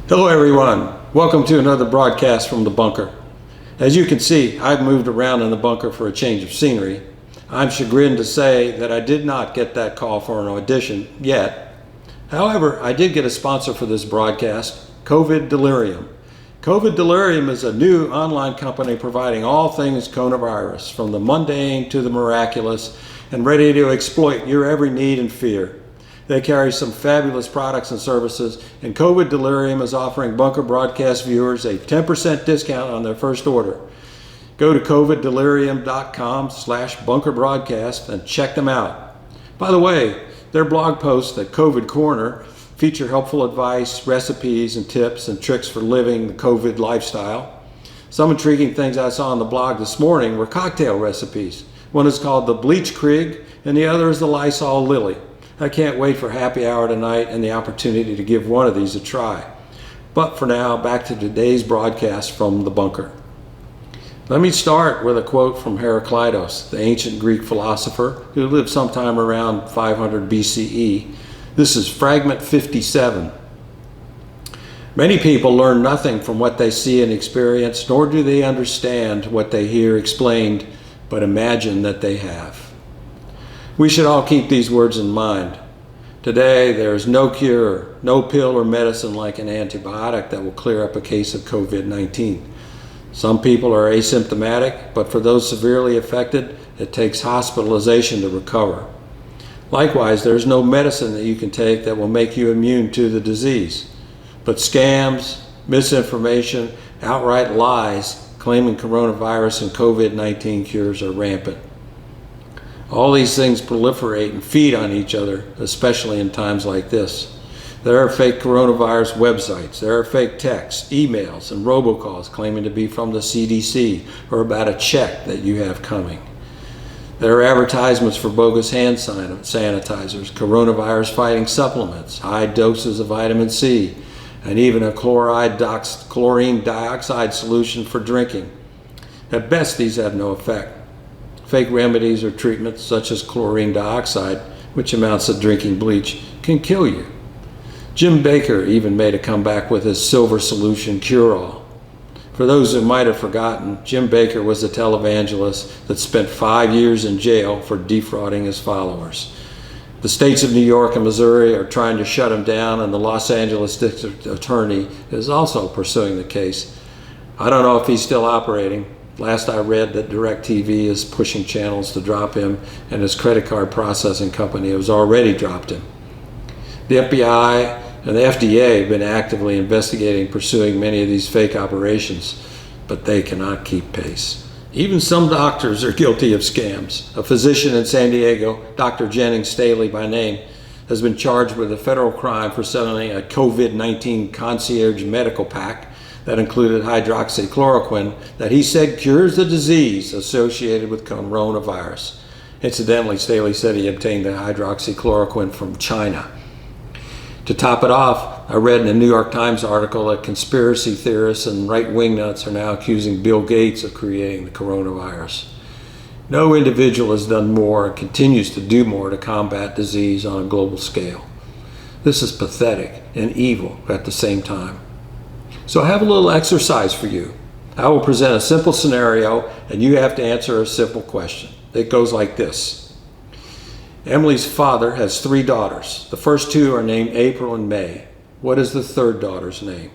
Hello everyone, welcome to another broadcast from the bunker. As you can see, I've moved around in the bunker for a change of scenery. I'm chagrined to say that I did not get that call for an audition yet. However, I did get a sponsor for this broadcast, COVID Delirium. COVID Delirium is a new online company providing all things coronavirus, from the mundane to the miraculous, and ready to exploit your every need and fear. They carry some fabulous products and services, and COVID Delirium is offering Bunker Broadcast viewers a 10% discount on their first order. Go to coviddelirium.com/bunkerbroadcast and check them out. By the way, their blog posts at COVID Corner feature helpful advice, recipes, and tips and tricks for living the COVID lifestyle. Some intriguing things I saw on the blog this morning were cocktail recipes. One is called the Bleach Krieg, and the other is the Lysol Lily. I can't wait for happy hour tonight and the opportunity to give one of these a try. But for now, back to today's broadcast from the bunker. Let me start with a quote from Heraclitus, the ancient Greek philosopher who lived sometime around 500 BCE. This is fragment 57. Many people learn nothing from what they see and experience, nor do they understand what they hear explained, but imagine that they have. We should all keep these words in mind. Today, there is no cure, no pill or medicine like an antibiotic that will clear up a case of COVID-19. Some people are asymptomatic, but for those severely affected, it takes hospitalization to recover. Likewise, there is no medicine that you can take that will make you immune to the disease. But scams, misinformation, outright lies claiming coronavirus and COVID-19 cures are rampant. All these things proliferate and feed on each other, especially in times like this. There are fake coronavirus websites, there are fake texts, emails, and robocalls claiming to be from the CDC or about a check that you have coming. There are advertisements for bogus hand sanitizers, coronavirus fighting supplements, high doses of vitamin C, and even a chlorine dioxide solution for drinking. At best, these have no effect. Fake remedies or treatments such as chlorine dioxide, which amounts to drinking bleach, can kill you. Jim Bakker even made a comeback with his silver solution cure-all. For those who might have forgotten, Jim Bakker was a televangelist that spent 5 years in jail for defrauding his followers. The states of New York and Missouri are trying to shut him down, and the Los Angeles district attorney is also pursuing the case. I don't know if he's still operating. Last I read that DirecTV is pushing channels to drop him, and his credit card processing company has already dropped him. The FBI and the FDA have been actively investigating, pursuing many of these fake operations, but they cannot keep pace. Even some doctors are guilty of scams. A physician in San Diego, Dr. Jennings Staley by name, has been charged with a federal crime for selling a COVID-19 concierge medical pack that included hydroxychloroquine that he said cures the disease associated with coronavirus. Incidentally, Staley said he obtained the hydroxychloroquine from China. To top it off, I read in a New York Times article that conspiracy theorists and right-wing nuts are now accusing Bill Gates of creating the coronavirus. No individual has done more and continues to do more to combat disease on a global scale. This is pathetic and evil at the same time. So I have a little exercise for you. I will present a simple scenario and you have to answer a simple question. It goes like this. Emily's father has 3 daughters. The first 2 are named April and May. What is the third daughter's name?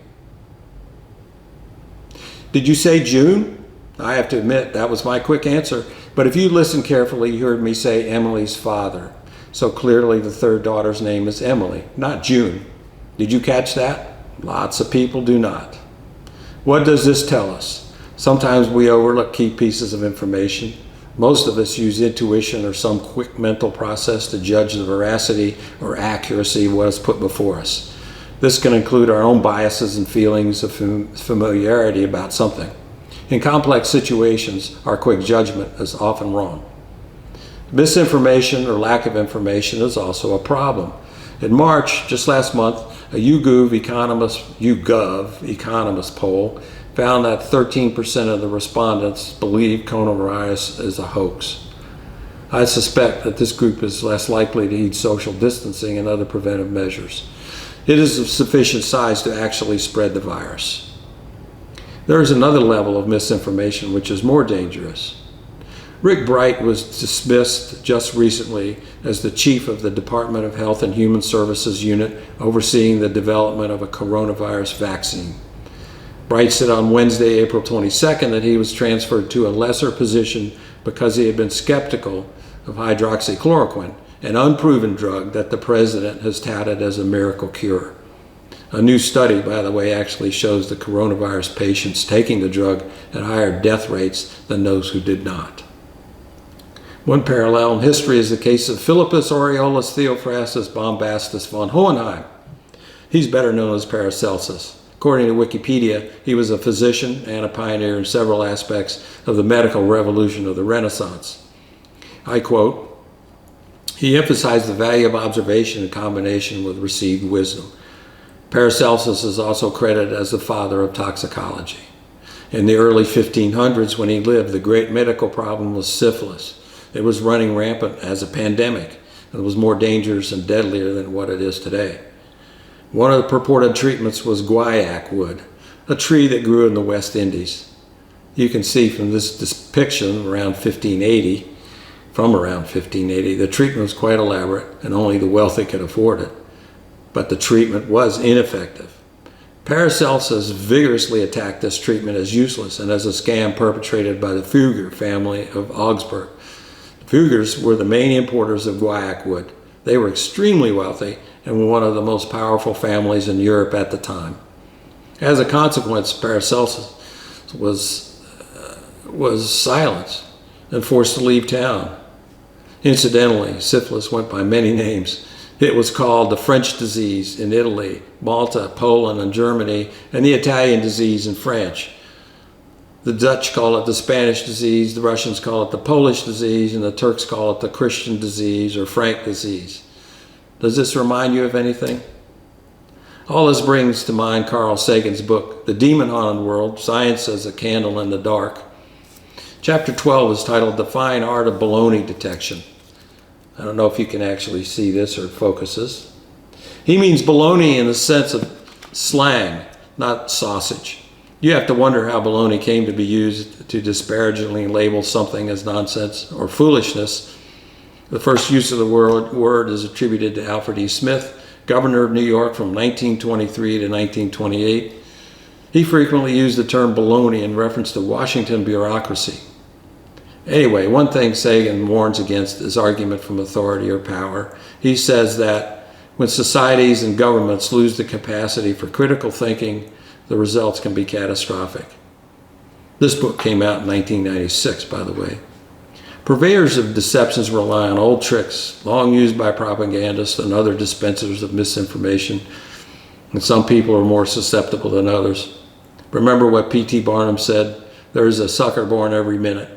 Did you say June? I have to admit that was my quick answer, but if you listen carefully, you heard me say Emily's father. So clearly the third daughter's name is Emily, not June. Did you catch that? Lots of people do not. What does this tell us? Sometimes we overlook key pieces of information. Most of us use intuition or some quick mental process to judge the veracity or accuracy of what is put before us. This can include our own biases and feelings of familiarity about something. In complex situations, our quick judgment is often wrong. Misinformation or lack of information is also a problem. In March, just last month, a YouGov economist poll found that 13% of the respondents believe coronavirus is a hoax. I suspect that this group is less likely to heed social distancing and other preventive measures. It is of sufficient size to actually spread the virus. There is another level of misinformation which is more dangerous. Rick Bright was dismissed just recently as the chief of the Department of Health and Human Services unit overseeing the development of a coronavirus vaccine. Bright said on Wednesday, April 22nd, that he was transferred to a lesser position because he had been skeptical of hydroxychloroquine, an unproven drug that the president has touted as a miracle cure. A new study, by the way, actually shows the coronavirus patients taking the drug at higher death rates than those who did not. One parallel in history is the case of Philippus Aureolus Theophrastus Bombastus von Hohenheim. He's better known as Paracelsus. According to Wikipedia, he was a physician and a pioneer in several aspects of the medical revolution of the Renaissance. I quote, "He emphasized the value of observation in combination with received wisdom. Paracelsus is also credited as the father of toxicology. In the early 1500s, when he lived, the great medical problem was syphilis. It was running rampant as a pandemic, and it was more dangerous and deadlier than what it is today. One of the purported treatments was guaiac wood, a tree that grew in the West Indies. You can see from this depiction around 1580, the treatment was quite elaborate and only the wealthy could afford it. But the treatment was ineffective. Paracelsus vigorously attacked this treatment as useless and as a scam perpetrated by the Fugger family of Augsburg. The Fuggers were the main importers of guaiac wood. They were extremely wealthy and were one of the most powerful families in Europe at the time. As a consequence, Paracelsus was silenced and forced to leave town. Incidentally, syphilis went by many names. It was called the French disease in Italy, Malta, Poland, and Germany, and the Italian disease in France. The Dutch call it the Spanish disease, the Russians call it the Polish disease, and the Turks call it the Christian disease or Frank disease. Does this remind you of anything? All this brings to mind Carl Sagan's book, The Demon-Haunted World, Science as a Candle in the Dark. Chapter 12 is titled The Fine Art of Baloney Detection. I don't know if you can actually see this or focuses. He means baloney in the sense of slang, not sausage. You have to wonder how baloney came to be used to disparagingly label something as nonsense or foolishness. The first use of the word is attributed to Alfred E. Smith, governor of New York from 1923 to 1928. He frequently used the term baloney in reference to Washington bureaucracy. Anyway, one thing Sagan warns against is argument from authority or power. He says that when societies and governments lose the capacity for critical thinking, the results can be catastrophic. This book came out in 1996, by the way. Purveyors of deceptions rely on old tricks, long used by propagandists and other dispensers of misinformation, and some people are more susceptible than others. Remember what P.T. Barnum said, "There is a sucker born every minute."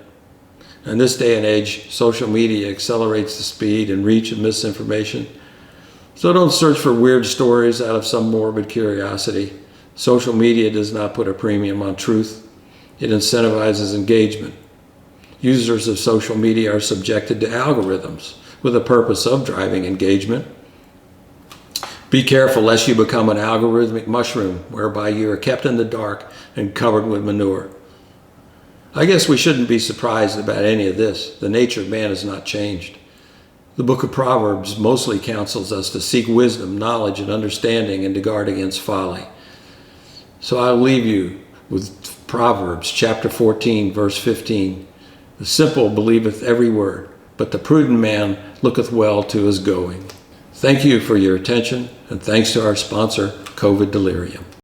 In this day and age, social media accelerates the speed and reach of misinformation. So don't search for weird stories out of some morbid curiosity. Social media does not put a premium on truth. It incentivizes engagement. Users of social media are subjected to algorithms with the purpose of driving engagement. Be careful lest you become an algorithmic mushroom whereby you are kept in the dark and covered with manure. I guess we shouldn't be surprised about any of this. The nature of man has not changed. The book of Proverbs mostly counsels us to seek wisdom, knowledge, and understanding and to guard against folly. So I'll leave you with Proverbs chapter 14, verse 15. The simple believeth every word, but the prudent man looketh well to his going. Thank you for your attention, and thanks to our sponsor, COVID Delirium.